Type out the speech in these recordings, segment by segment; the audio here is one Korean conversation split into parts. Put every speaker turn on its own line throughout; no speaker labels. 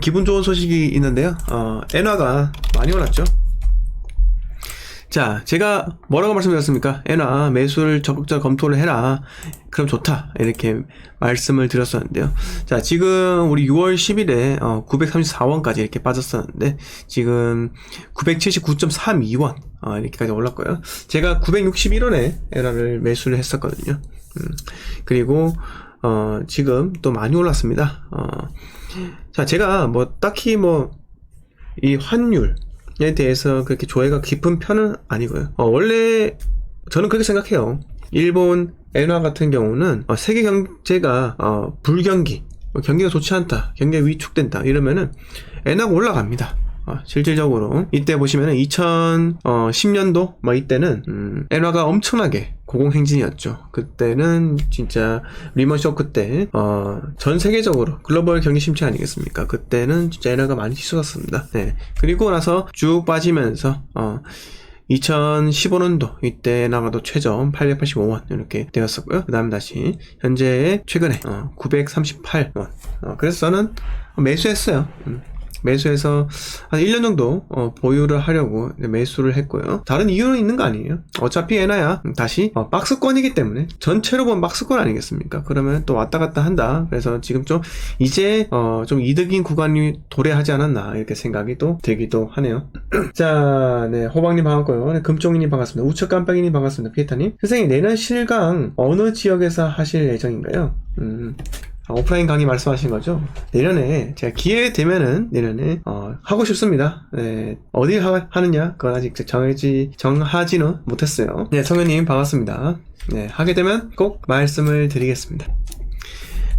기분 좋은 소식이 있는데요. 엔화가 많이 올랐죠. 자, 제가 뭐라고 말씀드렸습니까? 엔화 매수를 적극적으로 검토를 해라. 그럼 좋다. 이렇게 말씀을 드렸었는데요. 자, 지금 우리 6월 10일에 934원까지 이렇게 빠졌었는데 지금 979.32원 이렇게까지 올랐고요. 제가 961원에 엔화를 매수를 했었거든요. 그리고 지금 또 많이 올랐습니다. 자, 제가 뭐 딱히 뭐 이 환율에 대해서 그렇게 조예가 깊은 편은 아니고요. 원래 저는 그렇게 생각해요. 일본 엔화 같은 경우는 세계 경제가 불경기, 경기가 좋지 않다, 경기가 위축된다 이러면은 엔화가 올라갑니다. 실질적으로 이때 보시면은 2010년도 뭐 이때는 엔화가 엄청나게 고공행진이었죠. 그때는 진짜 리먼 쇼크 때 전 세계적으로 글로벌 경기 침체 아니겠습니까? 그때는 진짜 엔화가 많이 치솟았습니다. 네. 그리고 나서 쭉 빠지면서 2015년도 이때 엔화가도 최저 885원 이렇게 되었었고요. 그 다음 다시 현재 최근에 938원. 그래서 저는 매수했어요. 매수해서 한 1년 정도 보유를 하려고 매수를 했고요. 다른 이유는 있는 거 아니에요. 어차피 엔화야 다시 박스권이기 때문에 전체로 보면 박스권 아니겠습니까? 그러면 또 왔다 갔다 한다. 그래서 지금 좀 이제 좀 이득인 구간이 도래하지 않았나 이렇게 생각이 또 들기도 하네요. 자, 네, 호박님 반갑고요. 네, 금종이님 반갑습니다. 우측 깜빡이님 반갑습니다. 피에타님. 선생님, 내년 실강 어느 지역에서 하실 예정인가요? 오프라인 강의 말씀하신 거죠? 내년에 제가 기회 되면은 내년에 하고 싶습니다. 네, 어디 하느냐 그건 아직 정하지는 못했어요. 네, 성현님 반갑습니다. 네, 하게 되면 꼭 말씀을 드리겠습니다.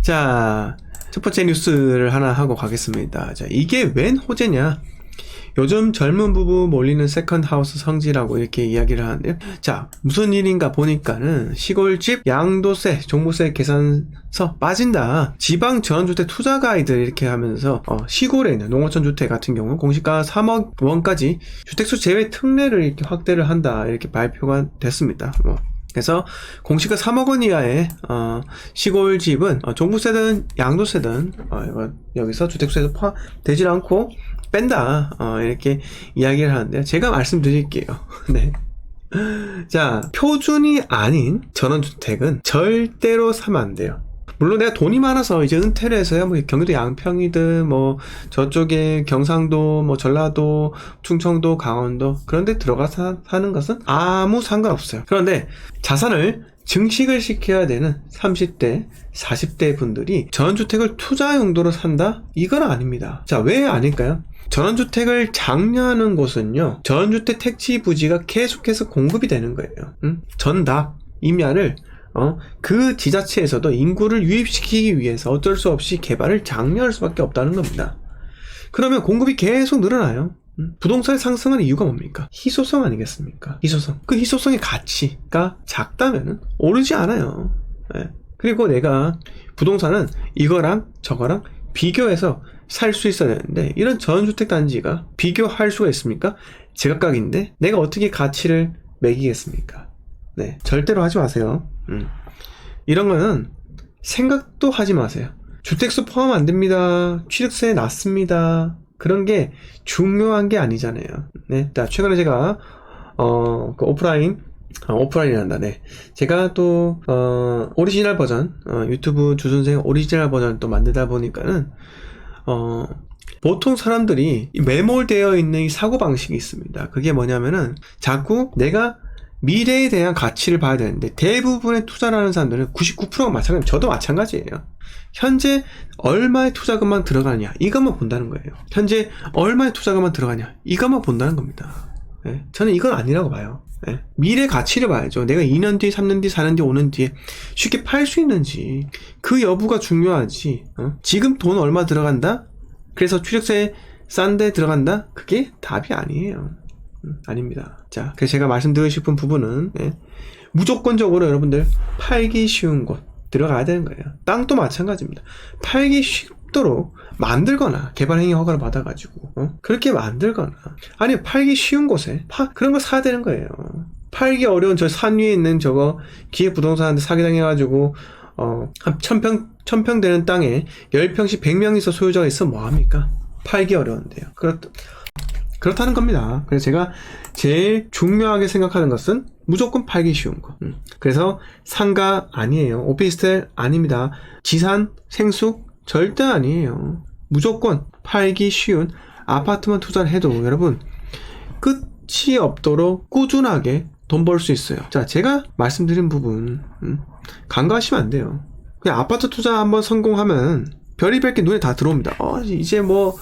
자, 첫 번째 뉴스를 하나 하고 가겠습니다. 자, 이게 웬 호재냐? 요즘 젊은 부부 몰리는 세컨드 하우스 성지라고 이렇게 이야기를 하는데요. 자, 무슨 일인가 보니까는 시골집 양도세, 종부세 계산서 빠진다. 지방 전원주택 투자 가이드 이렇게 하면서 시골에 있는 농어촌 주택 같은 경우 공시가 3억 원까지 주택수 제외 특례를 이렇게 확대를 한다. 이렇게 발표가 됐습니다. 그래서 공시가 3억 원 이하의 시골집은 종부세든 양도세든 여기서 주택수에서 포함되질 않고 뺀다. 이렇게 이야기를 하는데요. 제가 말씀드릴게요. 네. 자, 표준이 아닌 전원주택은 절대로 사면 안 돼요. 물론 내가 돈이 많아서 이제 은퇴를 해서야 뭐 경기도 양평이든 뭐 저쪽에 경상도 뭐 전라도 충청도 강원도 그런데 들어가서 사는 것은 아무 상관없어요. 그런데 자산을 증식을 시켜야 되는 30대 40대 분들이 전원주택을 투자 용도로 산다? 이건 아닙니다. 자, 왜 아닐까요? 전원주택을 장려하는 곳은요, 전원주택 택지 부지가 계속해서 공급이 되는 거예요. 전답, 임야를 그 지자체에서도 인구를 유입시키기 위해서 어쩔 수 없이 개발을 장려할 수밖에 없다는 겁니다. 그러면 공급이 계속 늘어나요. 부동산의 상승한 이유가 뭡니까? 희소성 아니겠습니까? 희소성. 그 희소성의 가치가 작다면은 오르지 않아요. 네. 그리고 내가 부동산은 이거랑 저거랑 비교해서 살 수 있어야 되는데 이런 전원주택 단지가 비교할 수가 있습니까? 제각각인데 내가 어떻게 가치를 매기겠습니까? 네, 절대로 하지 마세요. 이런 거는 생각도 하지 마세요. 주택수 포함 안 됩니다. 취득세 낮습니다. 그런 게 중요한 게 아니잖아요. 네, 자, 최근에 제가 그 오프라인이란다. 네, 제가 또 오리지널 버전 유튜브 주선생 오리지널 버전 또 만들다 보니까는 보통 사람들이 매몰되어 있는 이 사고방식이 있습니다. 그게 뭐냐면은 자꾸 내가 미래에 대한 가치를 봐야 되는데 대부분의 투자를 하는 사람들은 99%가 마찬가지입니다. 저도 마찬가지예요. 현재 얼마의 투자금만 들어가느냐 이것만 본다는 거예요. 현재 얼마의 투자금만 들어가냐 이것만 본다는 겁니다. 네, 저는 이건 아니라고 봐요. 네, 미래 가치를 봐야죠. 내가 2년 뒤, 3년 뒤, 4년 뒤, 5년 뒤에 쉽게 팔 수 있는지 그 여부가 중요하지. 지금 돈 얼마 들어간다? 그래서 취득세 싼데 들어간다? 그게 답이 아니에요. 아닙니다. 자, 그래서 제가 말씀드리고 싶은 부분은 무조건적으로 여러분들 팔기 쉬운 곳 들어가야 되는 거예요. 땅도 마찬가지입니다. 팔기 쉽도록 만들거나 개발행위 허가를 받아가지고 그렇게 만들거나 아니 팔기 쉬운 곳에 그런 거 사야 되는 거예요. 팔기 어려운 저 산 위에 있는 저거 기획부동산한테 사기당해가지고 한 1000평 되는 땅에 10평씩 100명이서 소유자가 있으면 뭐합니까? 팔기 어려운데요. 그렇다는 겁니다. 그래서 제가 제일 중요하게 생각하는 것은 무조건 팔기 쉬운 거. 그래서 상가 아니에요. 오피스텔 아닙니다. 지산, 생수 절대 아니에요. 무조건 팔기 쉬운 아파트만 투자를 해도 여러분 끝이 없도록 꾸준하게 돈 벌 수 있어요. 자, 제가 말씀드린 부분 간과하시면 안 돼요. 그냥 아파트 투자 한번 성공하면 별의별 게 눈에 다 들어옵니다. 이제 뭐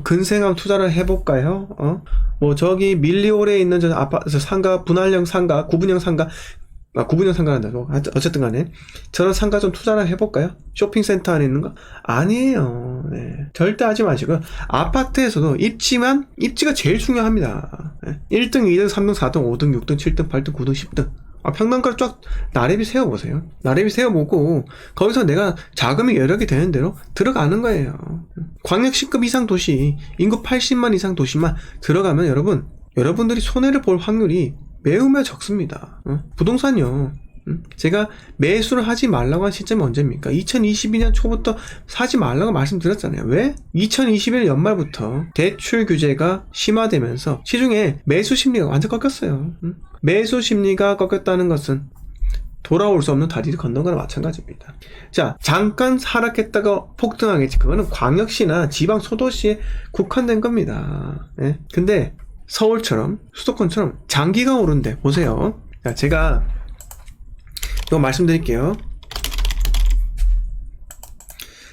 근생한 투자를 해볼까요? 뭐 저기 밀리오레에 있는 저 아파트 상가, 분할형 상가, 구분형 상가, 구분형 상가란다. 어쨌든 간에 저런 상가 좀 투자를 해볼까요? 쇼핑센터 안에 있는 거? 아니에요. 네. 절대 하지 마시고 아파트에서도 입지가 제일 중요합니다. 네. 1등, 2등, 3등, 4등, 5등, 6등, 7등, 8등, 9등, 10등 평당가를 쫙 나래비 세워보세요. 나래비 세워보고 거기서 내가 자금이 여력이 되는 대로 들어가는 거예요. 광역시급 이상 도시, 인구 80만 이상 도시만 들어가면 여러분들이 손해를 볼 확률이 매우 적습니다. 부동산요. 제가 매수를 하지 말라고 한 시점이 언제입니까? 2022년 초부터 사지 말라고 말씀드렸잖아요. 왜? 2021년 연말부터 대출 규제가 심화되면서 시중에 매수 심리가 완전 꺾였어요. 매수 심리가 꺾였다는 것은 돌아올 수 없는 다리를 건넌 거나 마찬가지입니다. 자, 잠깐 하락했다가 폭등하겠지. 그거는 광역시나 지방 소도시에 국한된 겁니다. 네? 근데 서울처럼 수도권처럼 장기간 오른데 보세요. 자, 제가 이거 말씀드릴게요.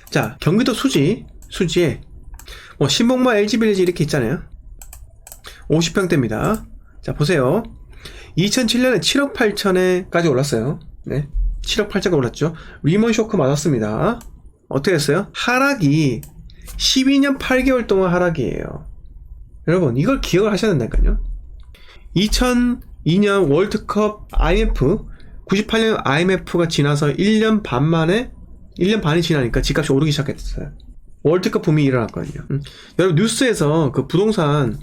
자, 경기도 수지에 뭐 신봉마 LG빌리지 이렇게 있잖아요. 50평대입니다. 자, 보세요. 2007년에 7억 8천에까지 올랐어요. 네, 7억 8천가 올랐죠. 리먼 쇼크 맞았습니다. 어떻게 됐어요? 하락이 12년 8개월 동안 하락이에요. 여러분, 이걸 기억을 하셔야 된다니까요. 2002년 월드컵 IMF, 98년 IMF가 지나서 1년 반이 지나니까 집값이 오르기 시작했어요. 월드컵 붐이 일어났거든요. 여러분, 뉴스에서 그 부동산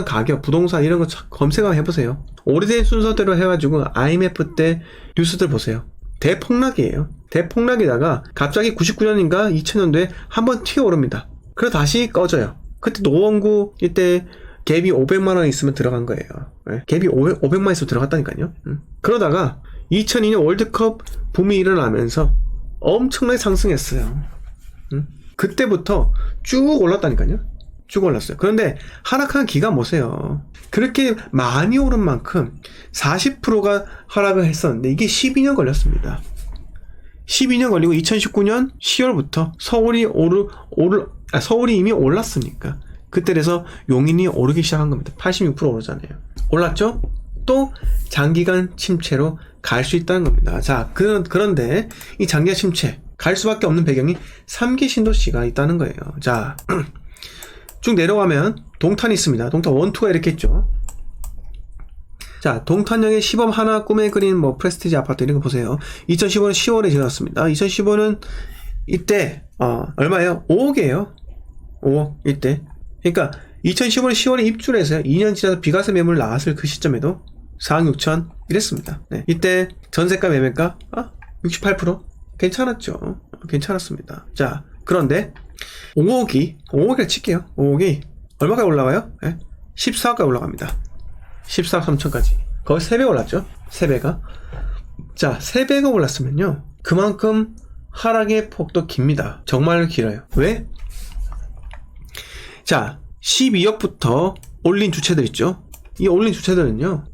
가격, 부동산 이런 거 검색을 해보세요. 오래된 순서대로 해가지고 IMF 때 뉴스들 보세요. 대폭락이에요. 대폭락에다가 갑자기 99년인가 2000년도에 한번 튀어오릅니다. 그리고 다시 꺼져요. 그때 노원구 이때 갭이 500만원 있으면 들어간 거예요. 네? 갭이 500만 있으면 들어갔다니까요. 그러다가 2002년 월드컵 붐이 일어나면서 엄청나게 상승했어요. 그때부터 쭉 올랐다니까요. 쭉 올랐어요. 그런데 하락한 기간 보세요. 그렇게 많이 오른 만큼 40%가 하락을 했었는데 이게 12년 걸렸습니다. 12년 걸리고 2019년 10월부터 서울이 이미 올랐으니까 그때 돼서 용인이 오르기 시작한 겁니다. 86% 오르잖아요. 올랐죠? 또 장기간 침체로 갈 수 있다는 겁니다. 자, 그런데 이 장기간 침체 갈 수밖에 없는 배경이 3기 신도시가 있다는 거예요. 자, 쭉 내려가면 동탄이 있습니다. 동탄 1, 2가 이렇게 있죠. 자, 동탄역에 시범 하나 꿈에 그린 뭐 프레스티지 아파트 이런 거 보세요. 2015년 10월에 지었습니다. 2015는 이때 얼마예요? 5억이에요. 5억 이때. 그러니까 2015년 10월에 입주를 해서요. 2년 지나서 비과세 매물 나왔을 그 시점에도 4억 6천 이랬습니다. 네. 이때 전세가 매매가 68% 괜찮았죠. 괜찮았습니다. 자, 그런데 5억이라 칠게요. 5억이 얼마까지 올라가요? 네? 14억까지 올라갑니다. 14억 3천까지. 거의 3배 올랐죠? 3배가. 자, 3배가 올랐으면요. 그만큼 하락의 폭도 깁니다. 정말 길어요. 왜? 자, 12억부터 올린 주체들 있죠? 이 올린 주체들은요,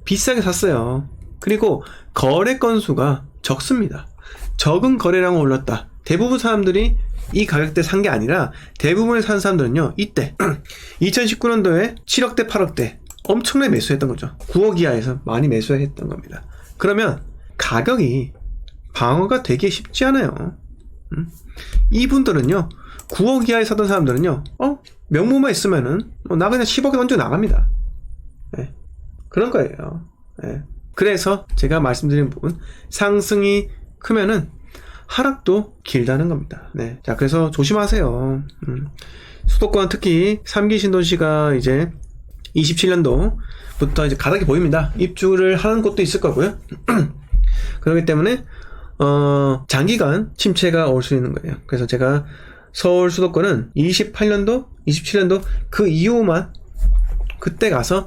비싸게 샀어요. 그리고 거래 건수가 적습니다. 적은 거래량은 올랐다. 대부분 사람들이 이 가격대 산 게 아니라 대부분의 산 사람들은요, 이때 2019년도에 7억대 8억대 엄청나게 매수했던 거죠. 9억 이하에서 많이 매수했던 겁니다. 그러면 가격이 방어가 되기 쉽지 않아요. 이분들은요, 9억 이하에 사던 사람들은요, 명목만 있으면은 나 그냥 10억에 던져 나갑니다. 네. 그런 거예요. 네. 그래서 제가 말씀드린 부분, 상승이 크면은 하락도 길다는 겁니다. 네. 자, 그래서 조심하세요. 수도권 특히 3기 신도시가 이제 27년도부터 이제 가닥이 보입니다. 입주를 하는 곳도 있을 거고요. 그렇기 때문에 장기간 침체가 올 수 있는 거예요. 그래서 제가 서울 수도권은 28년도, 27년도 그 이후만 그때 가서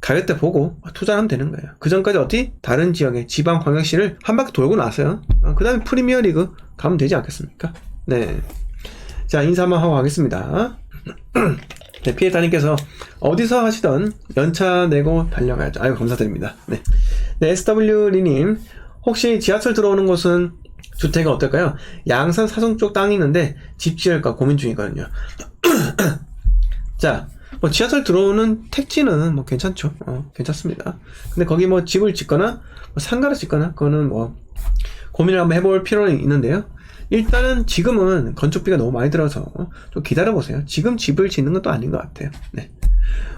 가격대 보고 투자하면 되는 거예요. 그 전까지 어디 다른 지역의 지방 광역시를 한 바퀴 돌고 나서요. 그 다음에 프리미어리그 가면 되지 않겠습니까? 네. 자, 인사 한번 하고 가겠습니다. 네, 피해타님께서 어디서 하시던 연차 내고 달려가야죠. 아이고, 감사드립니다. 네. 네, SW리님, 혹시 지하철 들어오는 곳은 주택은 어떨까요? 양산 사성 쪽 땅이 있는데 집 지을까 고민 중이거든요. 자, 뭐 지하철 들어오는 택지는 뭐 괜찮죠. 괜찮습니다. 근데 거기 뭐 집을 짓거나 뭐 상가를 짓거나 그거는 뭐 고민을 한번 해볼 필요는 있는데요. 일단은 지금은 건축비가 너무 많이 들어서 좀 기다려보세요. 지금 집을 짓는 것도 아닌 것 같아요. 네.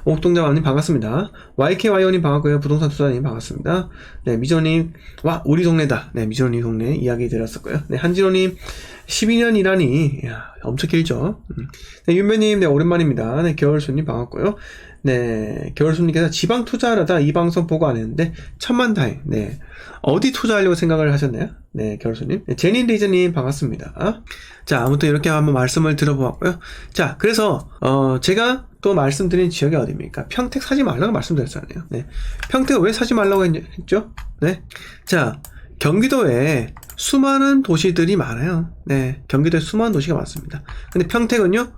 옥동자왕님 반갑습니다. YKYO님 반갑고요. 부동산 투자님 반갑습니다. 네, 미조님, 와, 우리 동네다. 네, 미조님 동네 이야기 드렸었고요. 네, 한진호님, 12년이라니, 이야, 엄청 길죠. 네, 윤배님, 네, 오랜만입니다. 네, 겨울수님 반갑고요. 네, 겨울수님께서 지방 투자하려다 이 방송 보고 안 했는데, 천만다행. 네, 어디 투자하려고 생각을 하셨나요? 네, 겨울수님. 네, 제닌 리즈님 반갑습니다. 자, 아무튼 이렇게 한번 말씀을 들어보았고요. 자, 그래서, 제가 또 말씀드린 지역이 어디입니까? 평택 사지 말라고 말씀드렸잖아요. 네. 평택 왜 사지 말라고 했죠? 네. 자, 경기도에 수많은 도시들이 많아요. 네. 경기도에 수많은 도시가 많습니다. 근데 평택은요,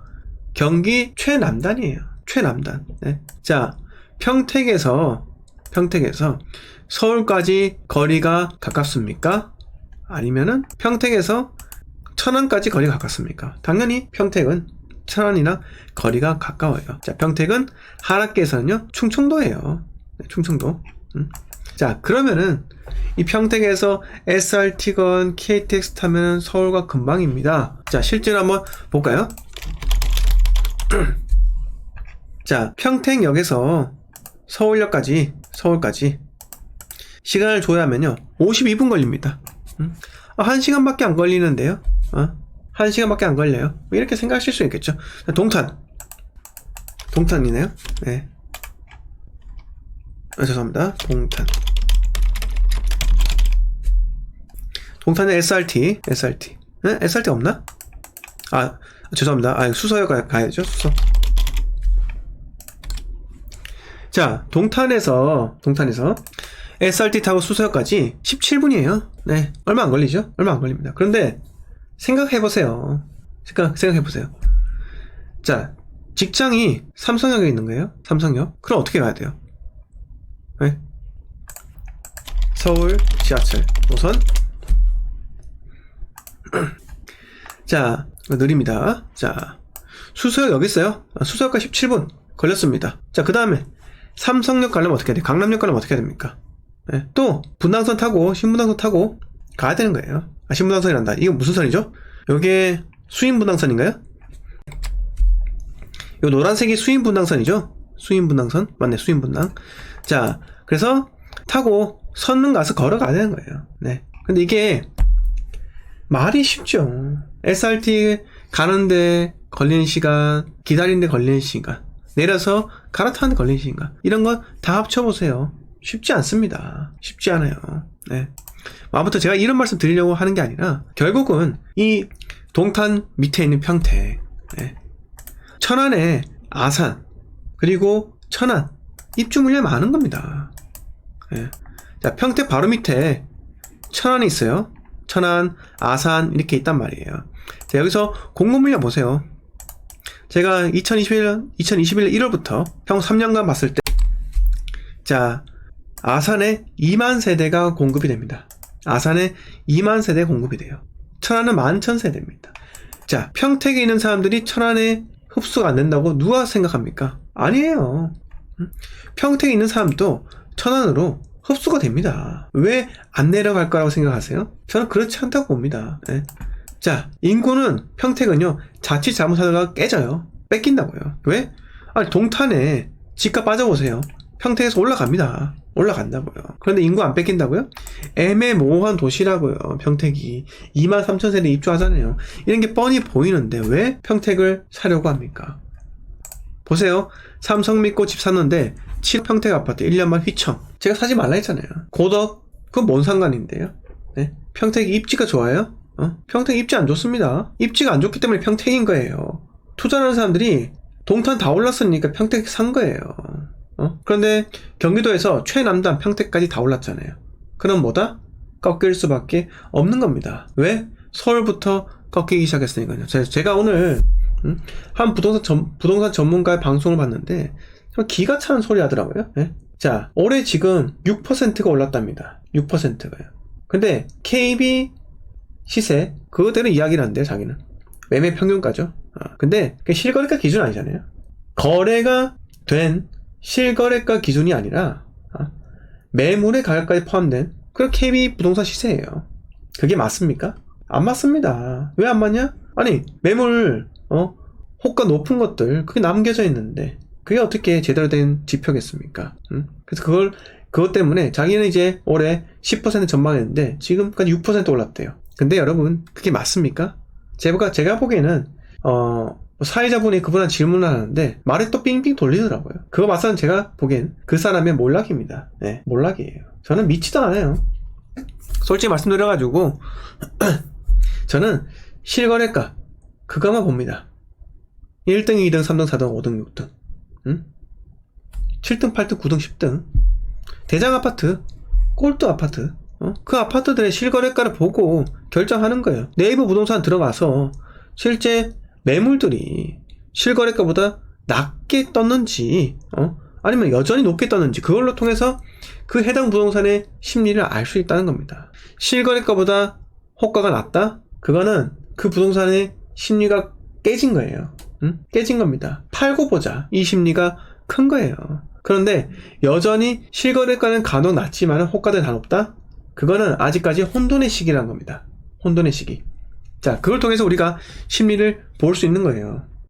경기 최남단이에요. 최남단. 네. 자, 평택에서 서울까지 거리가 가깝습니까? 아니면은 평택에서 천안까지 거리가 가깝습니까? 당연히 평택은 천안이나 거리가 가까워요. 자, 평택은 하락계에서는요, 충청도예요. 네, 충청도. 자, 그러면은 이 평택에서 SRT건 KTX 타면은 서울과 금방입니다. 자, 실제로 한번 볼까요? 자, 평택역에서 서울까지 시간을 조회하면요, 52분 걸립니다. 1시간밖에 안 걸리는데요. 1시간밖에 안 걸려요. 이렇게 생각하실 수 있겠죠. 동탄이네요. 네. 죄송합니다. 동탄에 SRT. 네? SRT 없나? 죄송합니다. 수서역 가야죠. 수서. 자, 동탄에서 SRT 타고 수서역까지 17분이에요. 네. 얼마 안 걸리죠? 얼마 안 걸립니다. 그런데 생각해보세요. 자, 직장이 삼성역에 있는 거예요. 삼성역. 그럼 어떻게 가야 돼요? 네? 서울 지하철 노선. 자, 느립니다. 자, 수서역 여기 있어요. 수서역까지 17분 걸렸습니다. 자, 그 다음에 삼성역 가려면 어떻게 해야 돼요? 강남역 가려면 어떻게 해야 됩니까? 네. 또 분당선 타고 신분당선 타고 가야 되는 거예요. 신분당선이란다. 이거 무슨 선이죠? 요게 수인분당선인가요? 요 노란색이 수인분당선이죠? 수인분당선? 맞네, 수인분당. 자, 그래서 타고 선릉 가서 걸어가야 되는 거예요. 네. 근데 이게 말이 쉽죠. SRT 가는데 걸리는 시간, 기다리는데 걸리는 시간, 내려서 갈아타는데 걸리는 시간, 이런 거 다 합쳐보세요. 쉽지 않습니다. 쉽지 않아요. 네. 아무튼 제가 이런 말씀 드리려고 하는 게 아니라, 결국은 이 동탄 밑에 있는 평택, 네. 천안에 아산, 그리고 천안, 입주 물량이 많은 겁니다. 네. 자, 평택 바로 밑에 천안이 있어요. 천안, 아산 이렇게 있단 말이에요. 자, 여기서 공급 물량 보세요. 제가 2021년 1월부터 형 3년간 봤을 때, 자, 아산에 2만 세대가 공급이 됩니다. 아산에 2만 세대 공급이 돼요. 천안은 11,000세대입니다. 자, 평택에 있는 사람들이 천안에 흡수가 안 된다고 누가 생각합니까? 아니에요. 평택에 있는 사람도 천안으로 흡수가 됩니다. 왜 안 내려갈 거라고 생각하세요? 저는 그렇지 않다고 봅니다. 네. 자, 인구는 평택은요, 자칫 잘못하다가 깨져요. 뺏긴다고요. 왜? 동탄에 집값 빠져보세요. 평택에서 올라간다고요. 그런데 인구 안 뺏긴다고요? 애매모호한 도시라고요. 평택이 23,000세대 입주하잖아요. 이런 게 뻔히 보이는데 왜 평택을 사려고 합니까? 보세요. 삼성 믿고 집 샀는데 7 평택 아파트 1년만 휘청. 제가 사지 말라 했잖아요. 고덕, 그건 뭔 상관인데요? 네? 평택이 입지가 좋아요? 평택 입지 안 좋습니다. 입지가 안 좋기 때문에 평택인 거예요. 투자하는 사람들이 동탄 다 올랐으니까 평택 산 거예요. 그런데 경기도에서 최남단 평택까지 다 올랐잖아요. 그럼 뭐다? 꺾일 수밖에 없는 겁니다. 왜? 서울부터 꺾이기 시작했으니까요. 제가 오늘 한 부동산 전문가의 방송을 봤는데 기가 차는 소리 하더라고요. 네? 자, 올해 지금 6%가 올랐답니다. 6%가요. 근데 KB 시세 그거대로 이야기를 한대요. 자기는 매매 평균가죠. 근데 그게 실거래가 기준 아니잖아요. 거래가 된 실거래가 기준이 아니라 매물의 가격까지 포함된 그런 KB 부동산 시세예요. 그게 맞습니까? 안 맞습니다. 왜 안 맞냐? 아니 매물 호가 높은 것들 그게 남겨져 있는데 그게 어떻게 제대로 된 지표겠습니까? 그래서 그것 때문에 자기는 이제 올해 10% 전망했는데 지금까지 6% 올랐대요. 근데 여러분 그게 맞습니까? 제가 보기에는 사회자분이 그분한테 질문을 하는데 말을 또 빙빙 돌리더라고요. 그거 맞서는 제가 보기엔 그 사람의 몰락입니다. 네, 몰락이에요. 저는 믿지도 않아요. 솔직히 말씀드려가지고 저는 실거래가 그거만 봅니다. 1등, 2등, 3등, 4등, 5등, 6등 7등, 8등, 9등, 10등 대장 아파트, 꼴뚜 아파트 그 아파트들의 실거래가를 보고 결정하는 거예요. 네이버 부동산 들어가서 실제 매물들이 실거래가보다 낮게 떴는지 아니면 여전히 높게 떴는지 그걸로 통해서 그 해당 부동산의 심리를 알 수 있다는 겁니다. 실거래가보다 호가가 낮다? 그거는 그 부동산의 심리가 깨진 거예요. 깨진 겁니다. 팔고 보자 이 심리가 큰 거예요. 그런데 여전히 실거래가는 간혹 낮지만 호가는 다 높다? 그거는 아직까지 혼돈의 시기라는 겁니다. 혼돈의 시기. 자, 그걸 통해서 우리가 심리를 볼 수 있는 거예요.